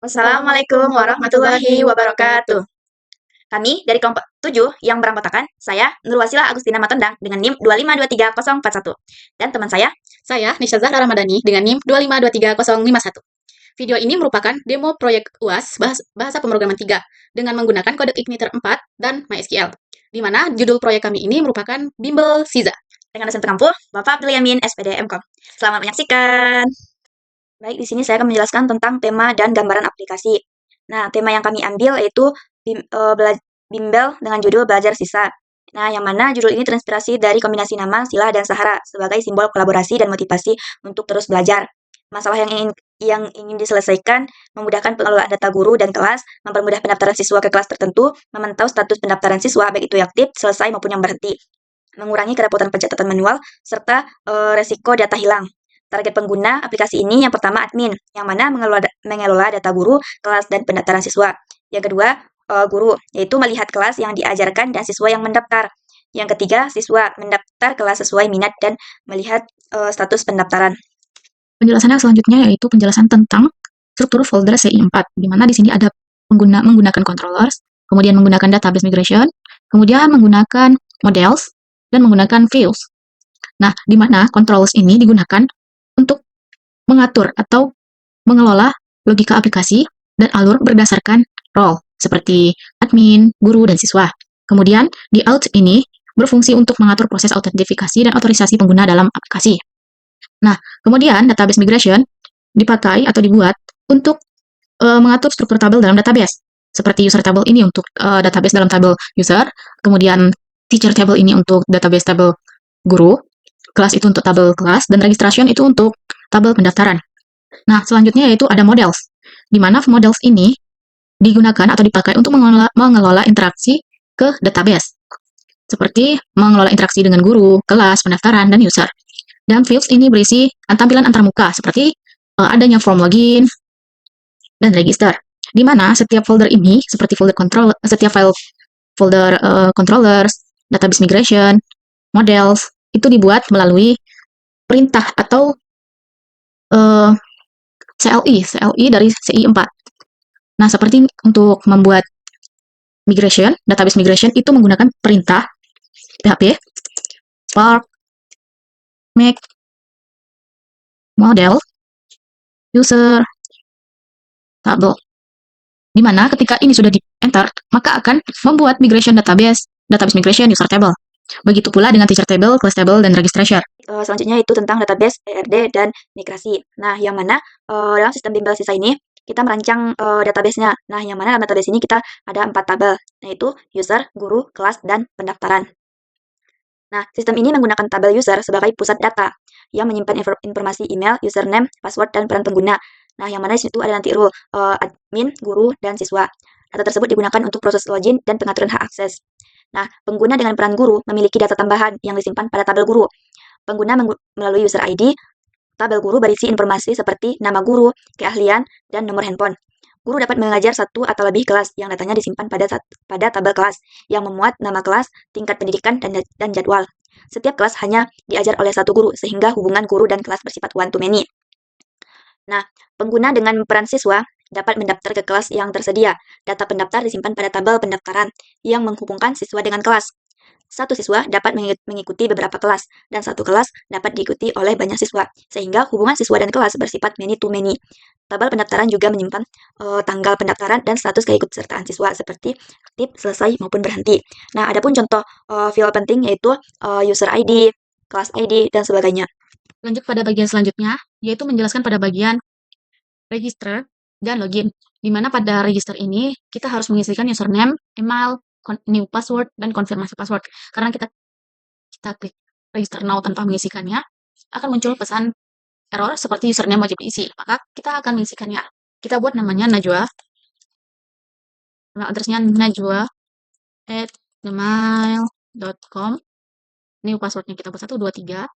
Wassalamualaikum warahmatullahi wabarakatuh. Kami dari kelompok 7 yang beranggotakan, saya Nurwasila Agustina Matondang dengan NIM 2523041. Dan teman Saya Nisha Zahra Ramadhani dengan NIM 2523051. Video ini merupakan demo proyek UAS Bahasa Pemrograman 3 dengan menggunakan kode Igniter 4 dan MySQL, di mana judul proyek kami ini merupakan Bimbel Siza. dengan dosen pengampu, Bapak Abdul Yamin, SPD MKOM. Selamat menyaksikan. Baik, di sini saya akan menjelaskan tentang tema dan gambaran aplikasi. Nah, tema yang kami ambil yaitu bimbel dengan judul Belajar Sisa. Nah, yang mana judul ini terinspirasi dari kombinasi nama Sila dan Sahara sebagai simbol kolaborasi dan motivasi untuk terus belajar. Masalah yang ingin diselesaikan, memudahkan pengelolaan data guru dan kelas, mempermudah pendaftaran siswa ke kelas tertentu, memantau status pendaftaran siswa baik itu yang aktif, selesai maupun yang berhenti, mengurangi kerepotan pencatatan manual, serta resiko data hilang. Target pengguna aplikasi ini yang pertama admin, yang mana mengelola data guru, kelas, dan pendaftaran siswa. Yang kedua, guru, yaitu melihat kelas yang diajarkan dan siswa yang mendaftar. Yang ketiga, siswa mendaftar kelas sesuai minat dan melihat status pendaftaran. Penjelasan yang selanjutnya yaitu penjelasan tentang struktur folder CI4, di mana di sini ada menggunakan controllers, kemudian menggunakan database migration, kemudian menggunakan models, dan menggunakan views. Nah, di mana controllers ini digunakan untuk mengatur atau mengelola logika aplikasi dan alur berdasarkan role, seperti admin, guru, dan siswa. Kemudian, di out ini berfungsi untuk mengatur proses autentifikasi dan otorisasi pengguna dalam aplikasi. Nah, kemudian database migration dipakai atau dibuat untuk mengatur struktur tabel dalam database. Seperti user table ini untuk database dalam tabel user, kemudian teacher table ini untuk database tabel guru, kelas itu untuk tabel kelas, dan registration itu untuk tabel pendaftaran. Nah, selanjutnya yaitu ada models, di mana models ini digunakan atau dipakai untuk mengelola interaksi ke database, seperti mengelola interaksi dengan guru, kelas, pendaftaran, dan user. Dan fields ini berisi tampilan antarmuka, seperti adanya form login dan register, di mana setiap folder ini, seperti setiap file folder controllers, database migration, models, itu dibuat melalui perintah atau CLI dari CI4. Nah, seperti untuk membuat database migration itu menggunakan perintah PHP, Spark, make, model, user, table. Di mana ketika ini sudah di-enter, maka akan membuat database migration user table. Begitu pula dengan teacher table, class table, dan registration. Selanjutnya itu tentang database, ERD, dan migrasi. Nah, yang mana dalam sistem bimbel sisa ini, kita merancang database-nya. Nah, yang mana dalam database ini kita ada 4 tabel, yaitu user, guru, kelas, dan pendaftaran. Nah, sistem ini menggunakan tabel user sebagai pusat data yang menyimpan informasi email, username, password, dan peran pengguna. Nah, yang mana di situ ada nanti role admin, guru, dan siswa. Data tersebut digunakan untuk proses login dan pengaturan hak akses. Nah, pengguna dengan peran guru memiliki data tambahan yang disimpan pada tabel guru. Pengguna melalui user ID, tabel guru berisi informasi seperti nama guru, keahlian, dan nomor handphone. Guru dapat mengajar satu atau lebih kelas yang datanya disimpan pada tabel kelas yang memuat nama kelas, tingkat pendidikan, dan jadwal. Setiap kelas hanya diajar oleh satu guru, sehingga hubungan guru dan kelas bersifat one-to-many. Nah, pengguna dengan peran siswa dapat mendaftar ke kelas yang tersedia. Data pendaftar disimpan pada tabel pendaftaran yang menghubungkan siswa dengan kelas. Satu siswa dapat mengikuti beberapa kelas, dan satu kelas dapat diikuti oleh banyak siswa, sehingga hubungan siswa dan kelas bersifat many-to-many. Tabel pendaftaran juga menyimpan tanggal pendaftaran dan status keikutsertaan siswa, seperti aktif, selesai, maupun berhenti. Nah, adapun contoh file penting yaitu user ID, kelas ID, dan sebagainya. Lanjut pada bagian selanjutnya, yaitu menjelaskan pada bagian register dan login, di mana pada register ini kita harus mengisikan username, email, new password, dan konfirmasi password. Karena kita klik register now tanpa mengisikannya, akan muncul pesan error seperti username wajib diisi. Maka kita akan mengisikannya. Kita buat namanya Najwa. Email address-nya najwa@gmail.com. New password-nya kita buat 123.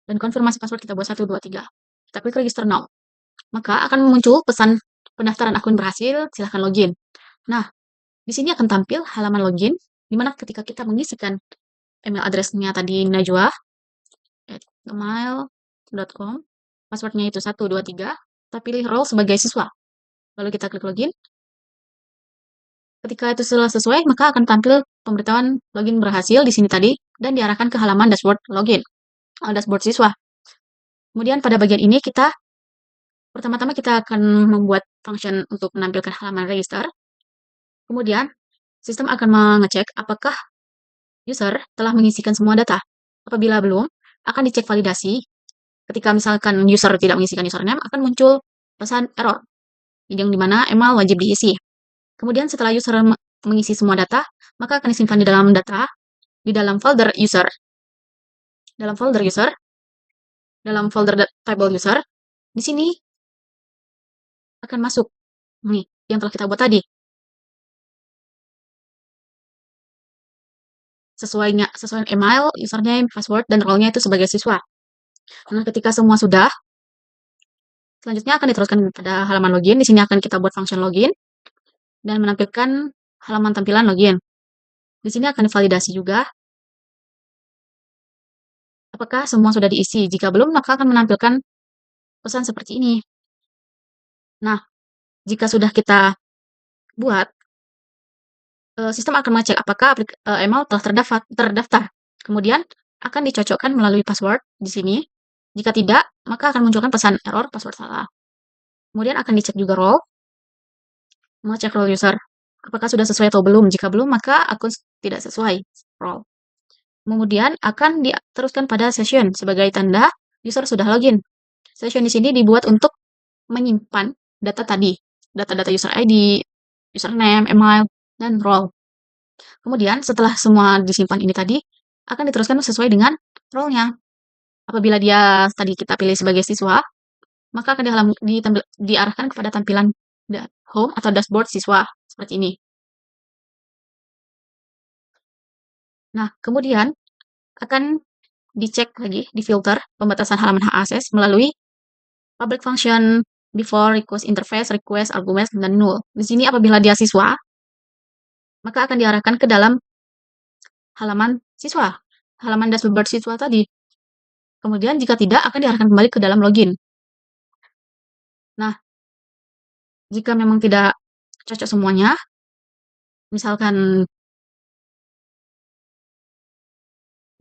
Dan konfirmasi password kita buat 123. Kita klik register now. Maka akan muncul pesan pendaftaran akun berhasil, silahkan login. Nah, di sini akan tampil halaman login, di mana ketika kita mengisikan email address-nya tadi najwa@gmail.com, password-nya itu 123, kita pilih role sebagai siswa. Lalu kita klik login. Ketika itu sudah sesuai, maka akan tampil pemberitahuan login berhasil di sini tadi dan diarahkan ke halaman dashboard login, dashboard siswa. Kemudian pada bagian ini pertama-tama kita akan membuat function untuk menampilkan halaman register. Kemudian sistem akan mengecek apakah user telah mengisikan semua data. Apabila belum, akan dicek validasi. Ketika misalkan user tidak mengisikan username, akan muncul pesan error, yang dimana email wajib diisi. Kemudian setelah user mengisi semua data, maka akan disimpan di dalam data, di dalam folder user. Dalam folder table user, di sini akan masuk nih yang telah kita buat tadi. Sesuai email, username, password, dan role-nya itu sebagai siswa. Nah, ketika semua sudah, selanjutnya akan diteruskan pada halaman login. Di sini akan kita buat function login dan menampilkan halaman tampilan login. Di sini akan divalidasi juga apakah semua sudah diisi. Jika belum, maka akan menampilkan pesan seperti ini. Nah, jika sudah kita buat, sistem akan mengecek apakah email telah terdaftar. Kemudian akan dicocokkan melalui password di sini. Jika tidak, maka akan munculkan pesan error password salah. Kemudian akan dicek juga role, mengecek role user. Apakah sudah sesuai atau belum? Jika belum, maka akun tidak sesuai role. Kemudian akan diteruskan pada session sebagai tanda user sudah login. Session di sini dibuat untuk menyimpan data tadi, data-data user ID, username, email, dan role. Kemudian setelah semua disimpan ini tadi, akan diteruskan sesuai dengan role-nya. Apabila dia tadi kita pilih sebagai siswa, maka akan diarahkan kepada tampilan home atau dashboard siswa seperti ini. Nah, kemudian akan dicek lagi di filter pembatasan halaman hak akses melalui public function before request interface, request, arguments, dan null. Di sini apabila dia siswa, maka akan diarahkan ke dalam halaman siswa, halaman dashboard siswa tadi. Kemudian jika tidak, akan diarahkan kembali ke dalam login. Nah, jika memang tidak cocok semuanya, misalkan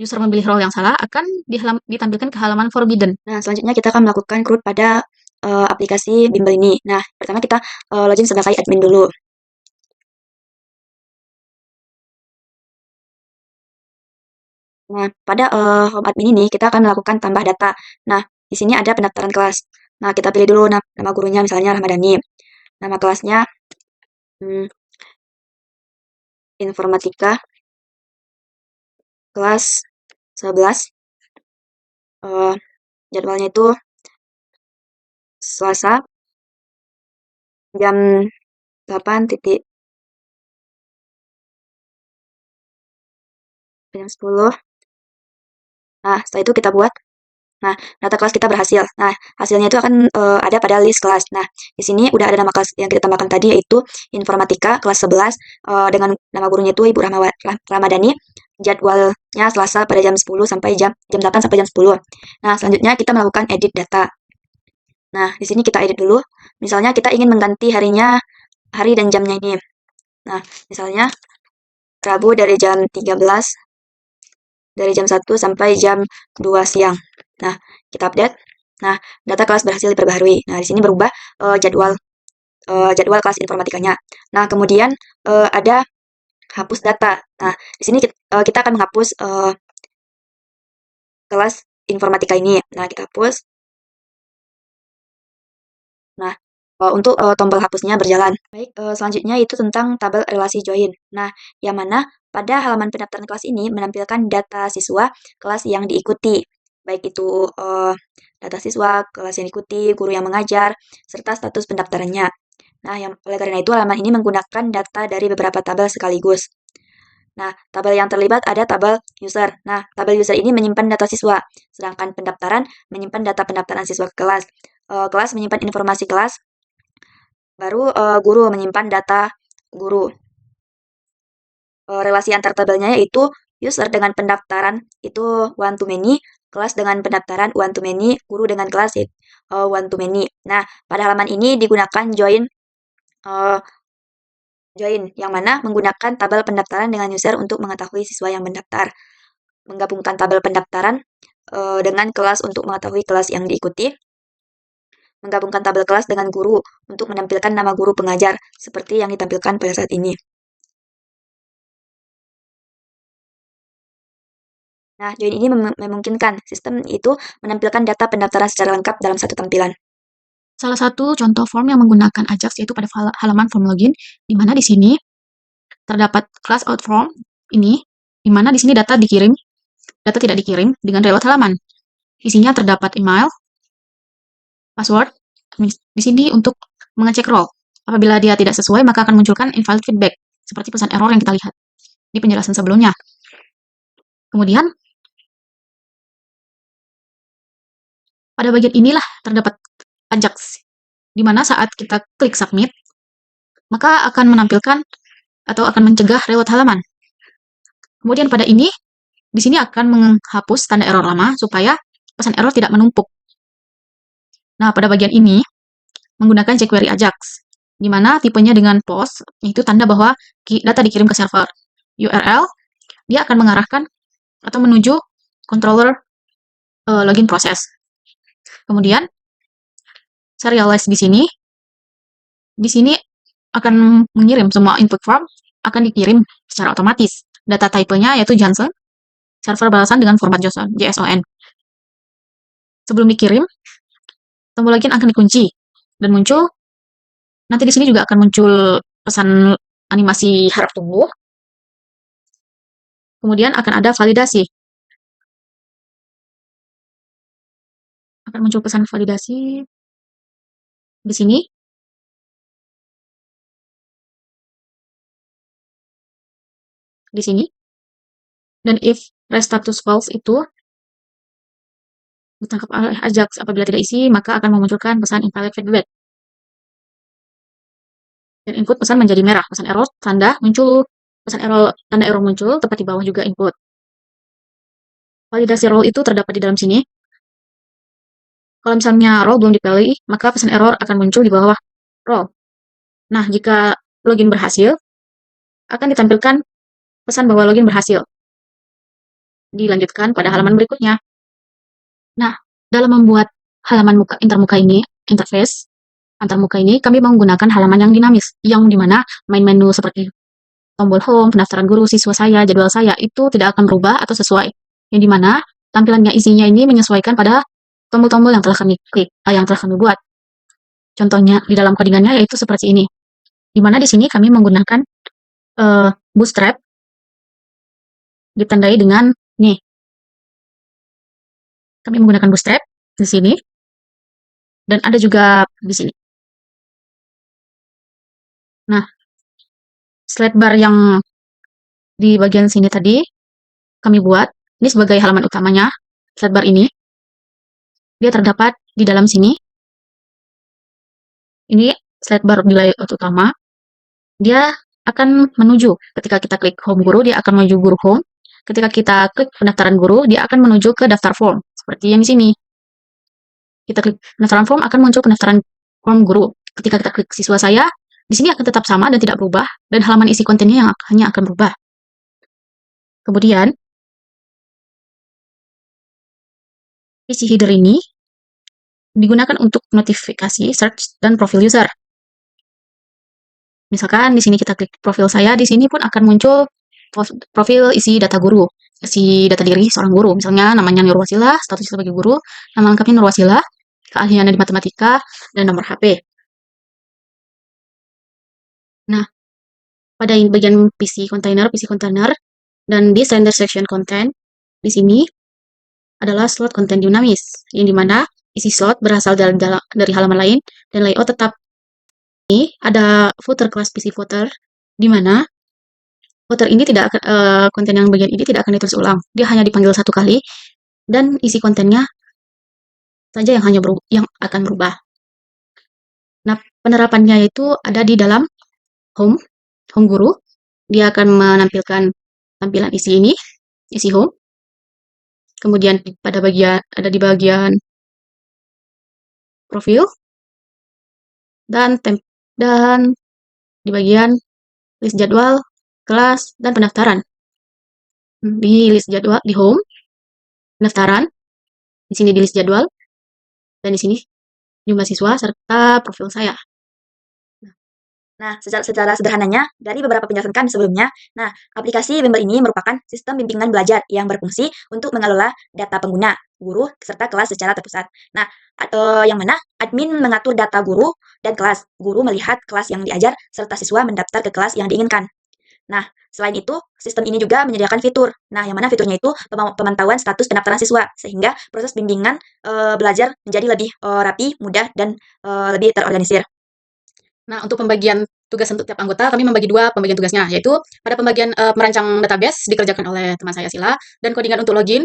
user memilih role yang salah, akan ditampilkan ke halaman forbidden. Nah, selanjutnya kita akan melakukan CRUD pada aplikasi bimbel ini. Nah, pertama kita login sebagai admin dulu. Nah, pada home admin ini kita akan melakukan tambah data. Nah, di sini ada pendaftaran kelas. Nah, kita pilih dulu nama gurunya, misalnya Ramadhani. Nama kelasnya Informatika kelas 11. Jadwalnya itu Selasa jam 8 titik jam 10. Nah, setelah itu kita buat. Nah, data kelas kita berhasil. Nah, hasilnya itu akan ada pada list kelas. Nah, di sini udah ada nama kelas yang kita tambahkan tadi, yaitu Informatika kelas 11 dengan nama gurunya itu Ibu Ramadhani. Jadwalnya Selasa pada jam 10 sampai jam 8 sampai jam 10. Nah, selanjutnya kita melakukan edit data. Nah, di sini kita edit dulu. Misalnya kita ingin mengganti hari dan jamnya ini. Nah, misalnya Rabu dari jam 13 dari jam 1 sampai jam 2 siang. Nah, kita update. Nah, data kelas berhasil diperbaharui. Nah, di sini berubah jadwal kelas informatikanya. Nah, kemudian ada hapus data. Nah, di sini kita akan menghapus kelas informatika ini. Nah, kita hapus. Nah, untuk tombol hapusnya berjalan. Baik, selanjutnya itu tentang tabel relasi join. Nah, yang mana pada halaman pendaftaran kelas ini menampilkan data siswa kelas yang diikuti. Baik itu data siswa, kelas yang diikuti, guru yang mengajar, serta status pendaftarannya. Nah, oleh karena itu halaman ini menggunakan data dari beberapa tabel sekaligus. Nah, tabel yang terlibat ada tabel user. Nah, tabel user ini menyimpan data siswa, sedangkan pendaftaran menyimpan data pendaftaran siswa ke kelas. Kelas menyimpan informasi kelas, baru guru menyimpan data guru. Relasi antar tabelnya yaitu user dengan pendaftaran itu one to many, kelas dengan pendaftaran one to many, guru dengan kelas one to many. Nah, pada halaman ini digunakan join join, yang mana menggunakan tabel pendaftaran dengan user untuk mengetahui siswa yang mendaftar. Menggabungkan tabel pendaftaran dengan kelas untuk mengetahui kelas yang diikuti. Menggabungkan tabel kelas dengan guru untuk menampilkan nama guru pengajar, seperti yang ditampilkan pada saat ini. Nah, join ini memungkinkan sistem itu menampilkan data pendaftaran secara lengkap dalam satu tampilan. Salah satu contoh form yang menggunakan Ajax yaitu pada halaman form login, di mana di sini terdapat class out form ini, di mana di sini data tidak dikirim dengan reload halaman. Isinya terdapat email, password, di sini untuk mengecek role. Apabila dia tidak sesuai, maka akan munculkan invalid feedback, seperti pesan error yang kita lihat di penjelasan sebelumnya. Kemudian, pada bagian inilah terdapat Ajax, di mana saat kita klik submit, maka akan menampilkan atau akan mencegah reload halaman. Kemudian pada ini, di sini akan menghapus tanda error lama supaya pesan error tidak menumpuk. Nah, pada bagian ini, menggunakan jQuery Ajax, di mana tipenya dengan POST, yaitu tanda bahwa data dikirim ke server. URL, dia akan mengarahkan atau menuju controller login proses. Kemudian, serialize di sini akan mengirim semua input form, akan dikirim secara otomatis. Data typenya yaitu Johnson, server balasan dengan format JSON. Sebelum dikirim, tombol login akan dikunci dan muncul. Nanti di sini juga akan muncul pesan animasi harap tunggu. Kemudian akan ada validasi. Akan muncul pesan validasi di sini. Di sini. Dan if restatus false itu ditangkap oleh Ajax, apabila tidak isi, maka akan memunculkan pesan invalid feedback. Dan input pesan menjadi merah, pesan error tanda muncul, tanda error muncul, tepat di bawah juga input. Validasi role itu terdapat di dalam sini. Kalau misalnya role belum dipilih, maka pesan error akan muncul di bawah role. Nah, jika login berhasil, akan ditampilkan pesan bahwa login berhasil. Dilanjutkan pada halaman berikutnya. Nah, dalam membuat halaman interface antarmuka ini, kami menggunakan halaman yang dinamis, yang dimana main menu seperti tombol home, pendaftaran guru, siswa saya, jadwal saya, itu tidak akan berubah atau sesuai. Yang dimana tampilannya isinya ini menyesuaikan pada tombol-tombol yang telah kami klik, yang telah kami buat. Contohnya di dalam codingannya yaitu seperti ini. Dimana di sini kami menggunakan bootstrap ditandai dengan nih. Kami menggunakan bootstrap di sini dan ada juga di sini. Nah, slide bar yang di bagian sini tadi kami buat ini sebagai halaman utamanya. Slide bar ini dia terdapat di dalam sini. Ini slide bar di layout utama. Dia akan menuju ketika kita klik home guru, dia akan menuju guru home. Ketika kita klik pendaftaran guru, dia akan menuju ke daftar form seperti yang di sini. Kita klik pendaftaran form, akan muncul pendaftaran form guru. Ketika kita klik siswa saya, di sini akan tetap sama dan tidak berubah, dan halaman isi kontennya yang hanya akan berubah. Kemudian, isi header ini digunakan untuk notifikasi, search, dan profil user. Misalkan di sini kita klik profil saya, di sini pun akan muncul profil isi data guru, isi data diri seorang guru. Misalnya namanya Nurwasila, status sebagai guru, nama lengkapnya Nurwasila, keahliannya di matematika, dan nomor HP. Nah, pada bagian PC container, dan di sender section content, di sini adalah slot konten dinamis, yang dimana isi slot berasal dari halaman lain, dan layout tetap. Ini ada footer kelas PC footer, di mana footer ini tidak akan, konten yang bagian ini tidak akan ditulis ulang. Dia hanya dipanggil satu kali, dan isi kontennya saja yang yang akan berubah. Nah, penerapannya itu ada di dalam home guru. Dia akan menampilkan tampilan isi ini, isi home. Kemudian ada di bagian profil dan di bagian list jadwal, kelas, dan pendaftaran. Di list jadwal, di home, pendaftaran, di sini di list jadwal, dan di sini jumlah siswa serta profil saya. Nah, secara sederhananya, dari beberapa penjelasan kami sebelumnya, nah, aplikasi Bimbel ini merupakan sistem bimbingan belajar yang berfungsi untuk mengelola data pengguna, guru, serta kelas secara terpusat. Nah, yang mana admin mengatur data guru dan kelas. Guru melihat kelas yang diajar, serta siswa mendaftar ke kelas yang diinginkan. Nah, selain itu, sistem ini juga menyediakan fitur. Nah, yang mana fiturnya itu pemantauan status pendaftaran siswa, sehingga proses bimbingan belajar menjadi lebih rapi, mudah, dan lebih terorganisir. Nah, untuk pembagian tugas untuk tiap anggota, kami membagi dua pembagian tugasnya, yaitu pada pembagian merancang database dikerjakan oleh teman saya Sila, dan codingan untuk login,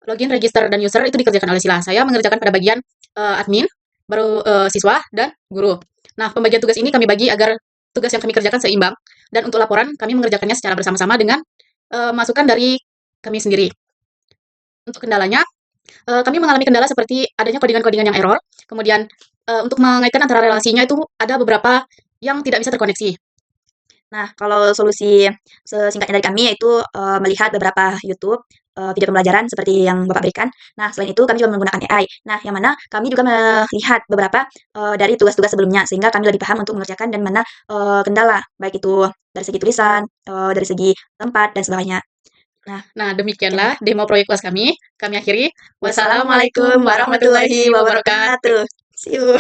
register, dan user itu dikerjakan oleh Sila. Saya mengerjakan pada bagian admin, baru siswa, dan guru. Nah, pembagian tugas ini kami bagi agar tugas yang kami kerjakan seimbang, dan untuk laporan kami mengerjakannya secara bersama-sama dengan masukan dari kami sendiri. Untuk kendalanya, kami mengalami kendala seperti adanya codingan-codingan yang error, kemudian untuk mengaitkan antara relasinya itu ada beberapa yang tidak bisa terkoneksi. Nah, kalau solusi sesingkatnya dari kami yaitu melihat beberapa YouTube video pembelajaran seperti yang Bapak berikan. Nah, selain itu kami juga menggunakan AI. Nah, yang mana kami juga melihat beberapa dari tugas-tugas sebelumnya sehingga kami lebih paham untuk mengerjakan dan mana kendala baik itu dari segi tulisan, dari segi tempat dan sebagainya. Nah, demikianlah demo proyek UAS kami. Kami akhiri. Wassalamualaikum warahmatullahi wabarakatuh. See you.